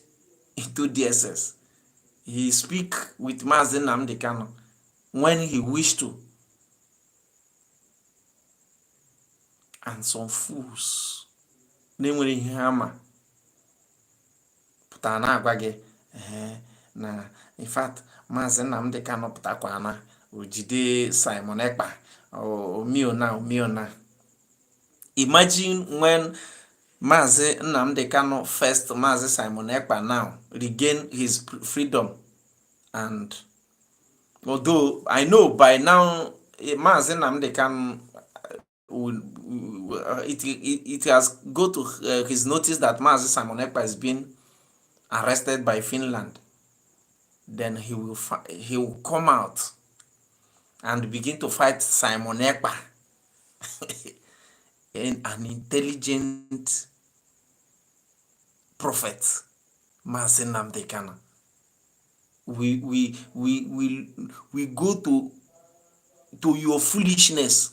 [SPEAKER 3] into DSS. He speak with Mazi Nnamdi Kanu when he wished to. And some fools, namely Hama, putana agwage, na in fact, Mazi Nnamdi Kanu putakwana, ujide Simon Ekpa, omiona. Imagine when Mazi Nnamdi Kanu first, Mazi Simon Ekpa now regain his freedom, and although I know by now Mazi Nnamdi Kanu it has go to his notice that Mazi Simon Ekpa is being arrested by Finland, then he will come out and begin to fight Simon Ekpa. An intelligent prophet, Mazi Nnamdi Kanu. We go to your foolishness.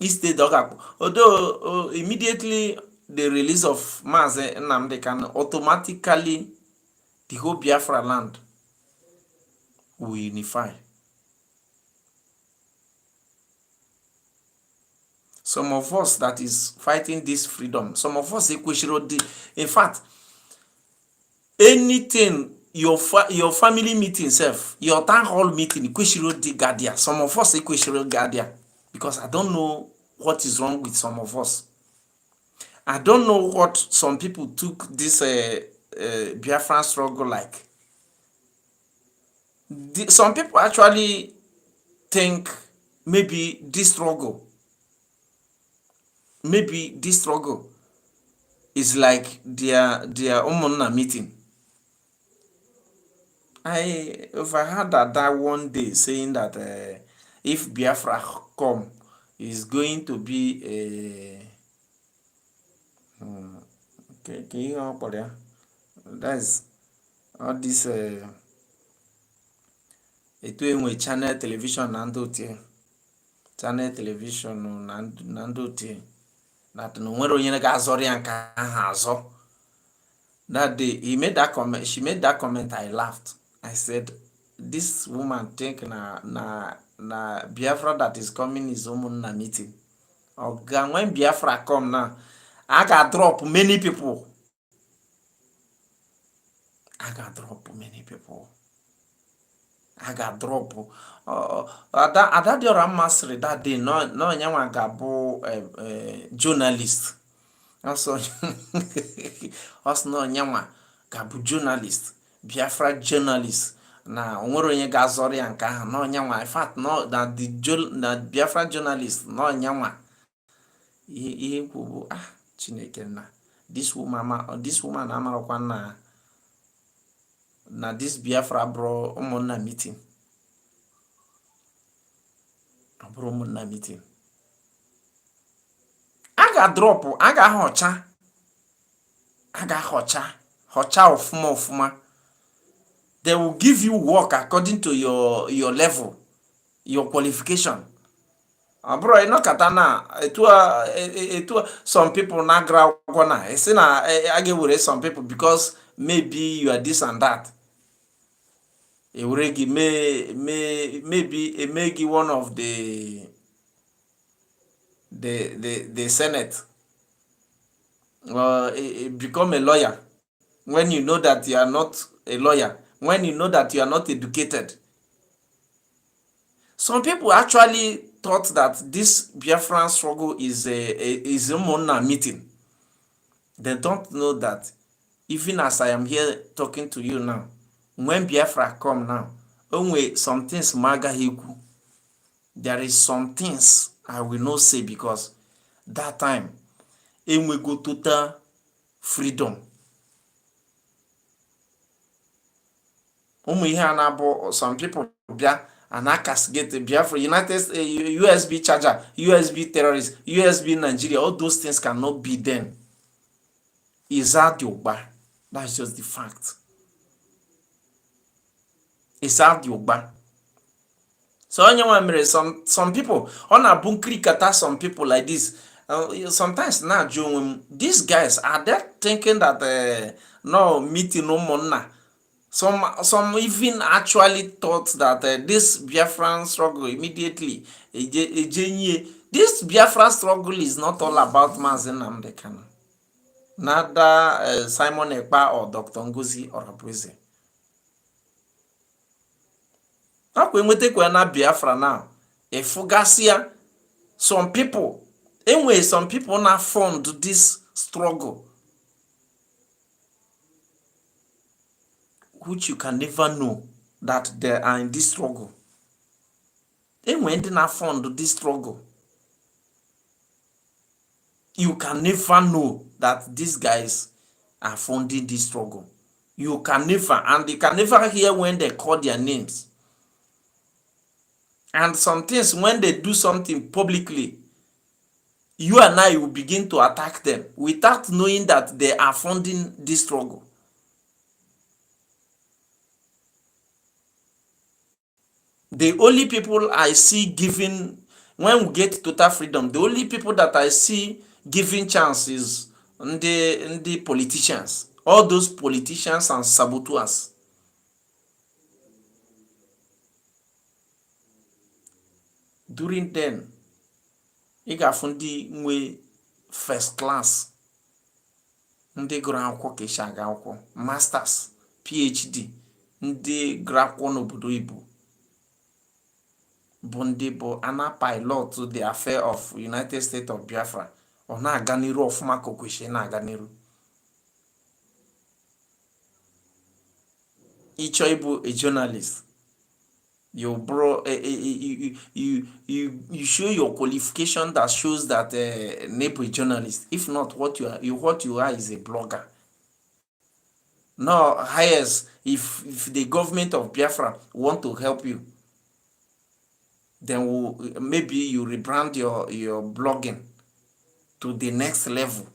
[SPEAKER 3] Instead of, although immediately the release of Mazi Nnamdi Kanu, automatically the whole Biafra land will unify. some of us that is fighting this freedom, some of us in fact, anything your family meeting self, your town hall meeting, kweshiro gadia. Some of us kweshiro gadia because I don't know what is wrong with some of us. I don't know what some people took this Biafran struggle like. Some people actually think maybe this struggle is like their Umunna meeting. I overheard that one day saying that if Biafra come, is going to be a okay, can you help there? That's all this etu enwe channel television na ndị otie channel television na ndị otie that no nwere onye ga-azọrọ ya nke ahụ azọ. That day he made that comment, she made that comment, I laughed. I said, this woman think na Biafra that is coming is Umunna meeting. Okay, when Biafra come now, I got drop many people. I got drop ada diora masịrị that day no nyanwa ga-abụ journalist. Also no nyanwa ga-abụ journalist, Biafra journalist, na onwere onye ga-azọrọ ya nke ahụ no nyanwa. In fact no na Biafra journalist no nyanwa. Ihe kwubu Chineke na this woman amarakwa na this Biafra bro Umunna meeting. Umunna meeting. I ga hocha ofuma. They will give you work according to your level, your qualification. Bro, katana some people na gra gona. I say na I some people because maybe you are this and that. Maybe one of the Senate, become a lawyer when you know that you are not a lawyer, when you know that you are not educated. Some people actually thought that this Biafran struggle is a Umunna meeting. They don't know that even as I am here talking to you now, when Biafra come now, only some things maga hiku. There is some things I will not say because that time we go total freedom. Some people and I cascade Biafra, United USB charger, USB terrorists, USB Nigeria, all those things cannot be then. Is that Yoba? That's just the fact. Is that Yoba? So some people on a bunkri kata some people like this. Sometimes now these guys are they thinking that no meeting no monna. Some even actually thought that this Biafran struggle immediately this Biafran struggle is not all about Mazi Nnamdi Kanu. Neither Simon Ekpa or Dr. Ngozi Orabueze. Na Biafra now, some people now fund this struggle, which you can never know that they are in this struggle. They now fund this struggle. You can never know that these guys are funding this struggle. You can never, and you can never hear when they call their names. And some things, when they do something publicly, you and I will begin to attack them without knowing that they are funding this struggle. The only people I see giving, when we get total freedom, the only people that I see giving chances the politicians, all those politicians and saboteurs. During then, ị ga-afụ ndị nwe first class, ndị gụrụ akwụkwọ ka esi aga akwụkwọ, masters, phd, ndị gụrụ akwụkwọ n'obodo Igbo bụ ndị bụ ana pilot the affair of United States of Biafra, ọ na-aga n'iru ọfụma ka o kwesịrị na-aga n'iru. Ịchọ ịbụ a journalist, you bro, you show your qualification that shows that a journalist. If not, what you are is a blogger. No, highest, if the government of Biafra want to help you, then maybe you rebrand your blogging to the next level.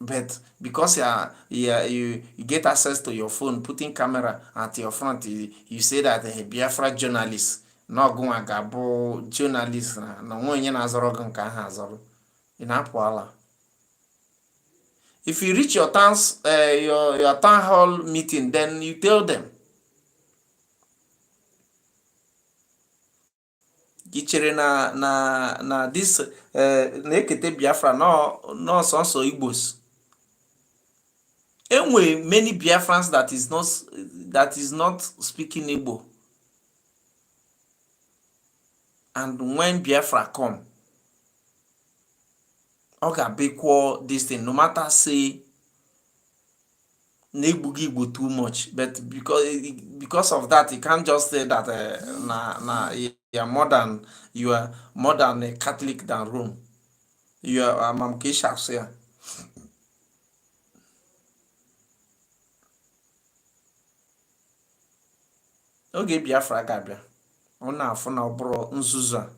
[SPEAKER 3] But because you get access to your phone, putting camera at your front, you say that a Biafra journalist, no go agabo journalist na onye na azoro gị nke ahụ azoro, ị na-apụ ala. If you reach your town hall meeting, then you tell them. Gị chere na this na-ekete Biafra no so Igbos. Anyway, many Biafrans that is not speaking Igbo. And when Biafra come, okay, backward this thing, no matter say Igbo too much, but because of that, you can't just say that you are more than a Catholic than Rome. You are Mamkesha here. Oge Biafra ga-abịa, ọ na-afụ na ọ bụrụ nzuzu a,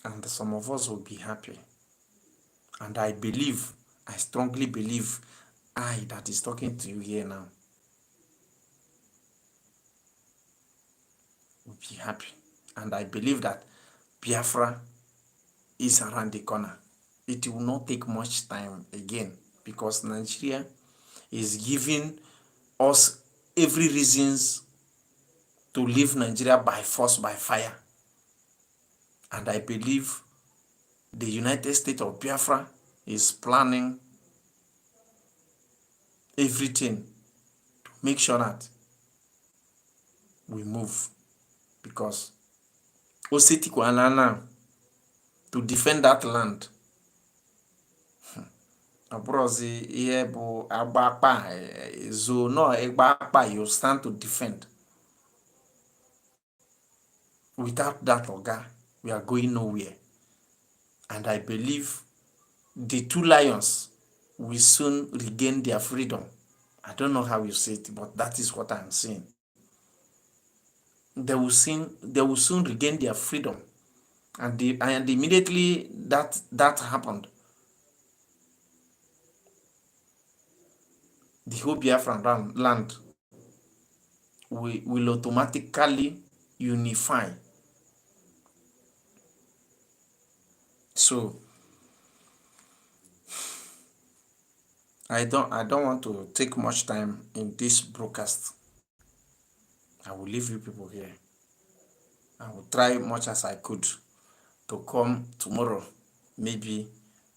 [SPEAKER 3] and some of us will be happy. And I strongly believe, I that is talking to you here now, will be happy. And I believe that Biafra is around the corner. It will not take much time again, because Nigeria is giving us every reasons to leave Nigeria by force, by fire. And I believe the United States of Biafra is planning everything to make sure that we move. Because Oseti Kwanana, to defend that land, abrozi ihe bụ agbakpa zo no agbakpa, you stand to defend. Without that, Oga, we are going nowhere. And I believe the two lions will soon regain their freedom. I don't know how you say it, but that is what I'm saying. They will soon regain their freedom. And immediately that happened, the whole Biafran land will automatically unify. So I don't want to take much time in this broadcast. I will leave you people here. I will try much as I could to come tomorrow. Maybe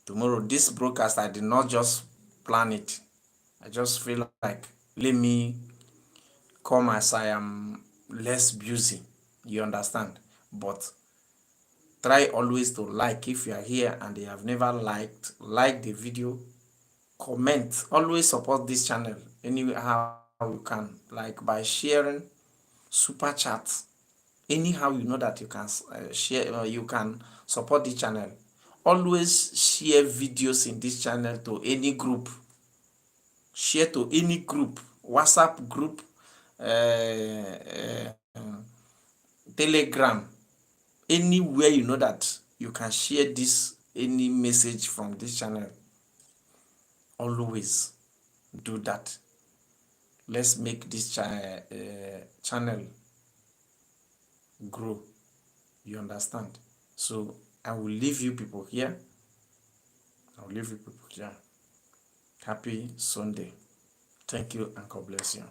[SPEAKER 3] tomorrow, this broadcast, I did not just plan it. I just feel like, let me come as I am less busy. You understand? But try always to like. If you are here and you have never liked, like the video, comment. Always support this channel anyhow you can, like by sharing, super chat, anyhow you know that you can share, you can support the channel. Always share videos in this channel to any group. Share to any group, WhatsApp group, Telegram, anywhere you know that you can share this, any message from this channel. Always do that. Let's make this channel grow. You understand? So I will leave you people here. Happy Sunday. Thank you and God bless you.